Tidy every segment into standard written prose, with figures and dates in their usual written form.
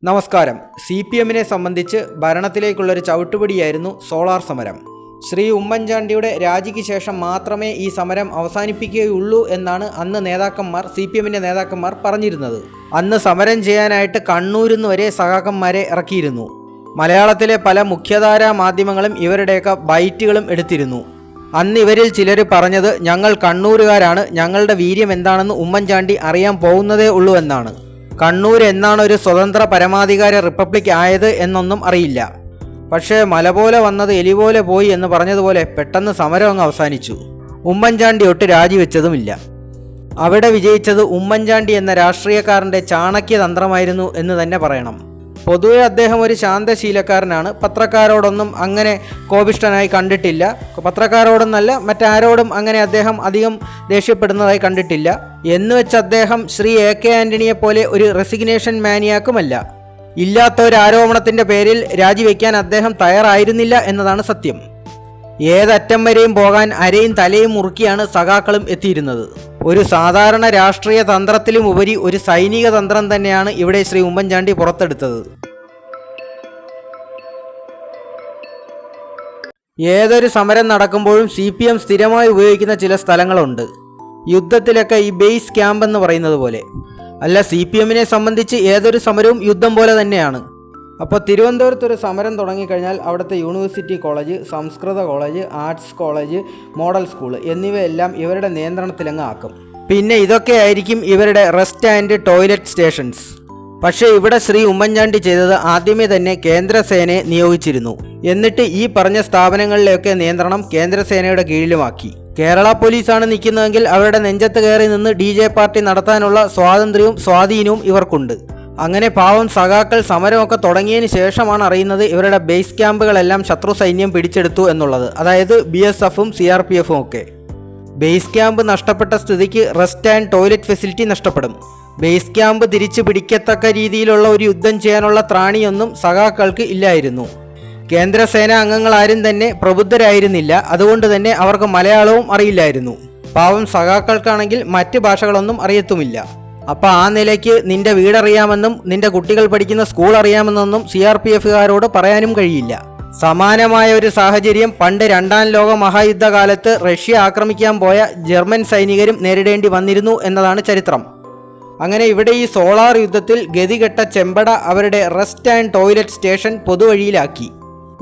നമസ്കാരം. CPM-നെ സംബന്ധിച്ച് ഭരണത്തിലേക്കുള്ളൊരു ചവിട്ടുപടിയായിരുന്നു സോളാർ സമരം. ശ്രീ ഉമ്മൻചാണ്ടിയുടെ രാജിക്ക് ശേഷം മാത്രമേ ഈ സമരം അവസാനിപ്പിക്കുകയുള്ളൂ എന്നാണ് അന്ന് CPM-ന്റെ നേതാക്കന്മാർ പറഞ്ഞിരുന്നത്. അന്ന് സമരം ചെയ്യാനായിട്ട് കണ്ണൂരിൽ നിന്ന് വരെ സഖാക്കന്മാരെ ഇറക്കിയിരുന്നു. മലയാളത്തിലെ പല മുഖ്യധാരാ മാധ്യമങ്ങളും ഇവരുടെയൊക്കെ ബൈറ്റുകളും എടുത്തിരുന്നു. അന്ന് ഇവരിൽ ചിലർ പറഞ്ഞത്, ഞങ്ങൾ കണ്ണൂരുകാരാണ്, ഞങ്ങളുടെ വീര്യം എന്താണെന്ന് ഉമ്മൻചാണ്ടി അറിയാൻ പോകുന്നതേ ഉള്ളൂ എന്നാണ്. കണ്ണൂർ എന്നാണ് ഒരു സ്വതന്ത്ര പരമാധികാര റിപ്പബ്ലിക് ആയത് എന്നൊന്നും അറിയില്ല. പക്ഷേ മല പോലെ വന്നത് എലി പോലെ പോയി എന്ന് പറഞ്ഞതുപോലെ പെട്ടെന്ന് സമരം അങ്ങ് അവസാനിച്ചു. ഉമ്മൻചാണ്ടി ഒട്ട് രാജിവെച്ചതുമില്ല. അവിടെ വിജയിച്ചത് ഉമ്മൻചാണ്ടി എന്ന രാഷ്ട്രീയക്കാരൻ്റെ ചാണക്യതന്ത്രമായിരുന്നു എന്ന് തന്നെ പറയണം. പൊതുവെ അദ്ദേഹം ഒരു ശാന്തശീലക്കാരനാണ്. പത്രക്കാരോടൊന്നും അങ്ങനെ കോപിഷ്ഠനായി കണ്ടിട്ടില്ല. പത്രക്കാരോടൊന്നല്ല, മറ്റാരോടും അങ്ങനെ അദ്ദേഹം അധികം ദേഷ്യപ്പെടുന്നതായി കണ്ടിട്ടില്ല. എന്നുവെച്ച് അദ്ദേഹം ശ്രീ AK ആൻ്റണിയെ പോലെ ഒരു റെസിഗ്നേഷൻ മാനിയാക്കുമല്ല. ഇല്ലാത്ത ഒരു ആരോപണത്തിൻ്റെ പേരിൽ രാജിവെക്കാൻ അദ്ദേഹം തയ്യാറായിരുന്നില്ല എന്നതാണ് സത്യം. ഏതറ്റം വരെയും പോകാൻ അരയും തലയും മുറുക്കിയാണ് സഖാക്കളും എത്തിയിരുന്നത്. ഒരു സാധാരണ രാഷ്ട്രീയ തന്ത്രത്തിലും ഉപരി ഒരു സൈനിക തന്ത്രം തന്നെയാണ് ഇവിടെ ശ്രീ ഉമ്മൻചാണ്ടി പുറത്തെടുത്തത്. ഏതൊരു സമരം നടക്കുമ്പോഴും CPM സ്ഥിരമായി ഉപയോഗിക്കുന്ന ചില സ്ഥലങ്ങളുണ്ട്. യുദ്ധത്തിലൊക്കെ ഈ ബേസ് ക്യാമ്പ് എന്ന് പറയുന്നത് പോലെ. അല്ല, CPM-നെ സംബന്ധിച്ച് ഏതൊരു സമരവും യുദ്ധം പോലെ തന്നെയാണ്. അപ്പോൾ തിരുവനന്തപുരത്തൊരു സമരം തുടങ്ങിക്കഴിഞ്ഞാൽ അവിടുത്തെ യൂണിവേഴ്സിറ്റി കോളേജ്, സംസ്കൃത college, arts college, model school എന്നിവയെല്ലാം ഇവരുടെ നിയന്ത്രണത്തിലങ്ങ് ആക്കും. പിന്നെ ഇതൊക്കെ ആയിരിക്കും ഇവരുടെ റെസ്റ്റ് ആൻഡ് ടോയ്ലറ്റ് സ്റ്റേഷൻസ്. പക്ഷേ ഇവിടെ ശ്രീ ഉമ്മൻചാണ്ടി ചെയ്തത് ആദ്യമേ തന്നെ കേന്ദ്രസേനയെ നിയോഗിച്ചിരുന്നു. എന്നിട്ട് ഈ പറഞ്ഞ സ്ഥാപനങ്ങളിലെയൊക്കെ നിയന്ത്രണം കേന്ദ്രസേനയുടെ കീഴിലുമാക്കി. കേരള പോലീസാണ് നിൽക്കുന്നതെങ്കിൽ അവരുടെ നെഞ്ചത്ത് കയറി നിന്ന് DJ പാർട്ടി നടത്താനുള്ള സ്വാതന്ത്ര്യവും സ്വാധീനവും ഇവർക്കുണ്ട്. അങ്ങനെ പാവം സഖാക്കൾ സമരമൊക്കെ തുടങ്ങിയതിന് ശേഷമാണ് അറിയുന്നത് ഇവരുടെ ബേസ് ക്യാമ്പുകളെല്ലാം ശത്രു സൈന്യം പിടിച്ചെടുത്തു എന്നുള്ളത്. അതായത് BSF-ഉം CRPF-ഉം ഒക്കെ. ബേസ് ക്യാമ്പ് നഷ്ടപ്പെട്ട സ്ഥിതിക്ക് റെസ്റ്റ് ആൻഡ് ടോയ്ലറ്റ് ഫെസിലിറ്റി നഷ്ടപ്പെടും. ബേസ് ക്യാമ്പ് തിരിച്ചു പിടിക്കത്തക്ക രീതിയിലുള്ള ഒരു യുദ്ധം ചെയ്യാനുള്ള ത്രാണിയൊന്നും സഖാക്കൾക്ക് ഇല്ലായിരുന്നു. കേന്ദ്രസേന അംഗങ്ങളാരും തന്നെ പ്രബുദ്ധരായിരുന്നില്ല. അതുകൊണ്ട് തന്നെ അവർക്ക് മലയാളവും അറിയില്ലായിരുന്നു. പാവം സഖാക്കൾക്കാണെങ്കിൽ മറ്റ് ഭാഷകളൊന്നും അറിയത്തുമില്ല. അപ്പോൾ ആ നിലയ്ക്ക് നിന്റെ വീടറിയാമെന്നും നിന്റെ കുട്ടികൾ പഠിക്കുന്ന സ്കൂൾ അറിയാമെന്നൊന്നും CRPF-കാരോട് പറയാനും കഴിയില്ല. സമാനമായ ഒരു സാഹചര്യം പണ്ട് രണ്ടാം ലോക മഹായുദ്ധകാലത്ത് റഷ്യ ആക്രമിക്കാൻ പോയ ജർമ്മൻ സൈനികരും നേരിടേണ്ടി വന്നിരുന്നു എന്നതാണ് ചരിത്രം. അങ്ങനെ ഇവിടെ ഈ സോളാർ യുദ്ധത്തിൽ ഗതികെട്ട ചെമ്പട അവരുടെ റെസ്റ്റ് ആൻഡ് ടോയ്ലറ്റ് സ്റ്റേഷൻ പൊതുവഴിയിലാക്കി.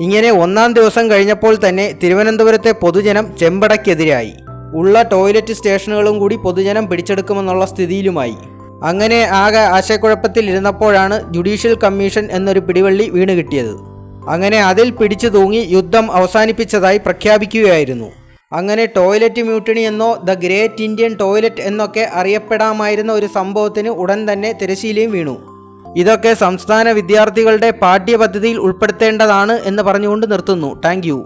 ഇങ്ങനെ ഒന്നാം ദിവസം കഴിഞ്ഞപ്പോൾ തന്നെ തിരുവനന്തപുരത്തെ പൊതുജനം ചെമ്പടയ്ക്കെതിരായി. ഉള്ള ടോയ്ലറ്റ് സ്റ്റേഷനുകളും കൂടി പൊതുജനം പിടിച്ചെടുക്കുമെന്നുള്ള സ്ഥിതിയിലുമായി. അങ്ങനെ ആകെ ആശയക്കുഴപ്പത്തിൽ ഇരുന്നപ്പോഴാണ് ജുഡീഷ്യൽ കമ്മീഷൻ എന്നൊരു പിടിവള്ളി വീണ് കിട്ടിയത്. അങ്ങനെ അതിൽ പിടിച്ചു തൂങ്ങി യുദ്ധം അവസാനിപ്പിച്ചതായി പ്രഖ്യാപിക്കുകയായിരുന്നു. അങ്ങനെ ടോയ്ലറ്റ് മ്യൂട്ടിണി എന്നോ ദ ഗ്രേറ്റ് ഇന്ത്യൻ ടോയ്ലറ്റ് എന്നൊക്കെ അറിയപ്പെടാമായിരുന്ന ഒരു സംഭവത്തിന് ഉടൻ തന്നെ തിരശ്ശീലയും വീണു. ഇതൊക്കെ സംസ്ഥാന വിദ്യാർത്ഥികളുടെ പാഠ്യപദ്ധതിയിൽ ഉൾപ്പെടുത്തേണ്ടതാണ് എന്ന് പറഞ്ഞുകൊണ്ട് നിർത്തുന്നു. Thank you.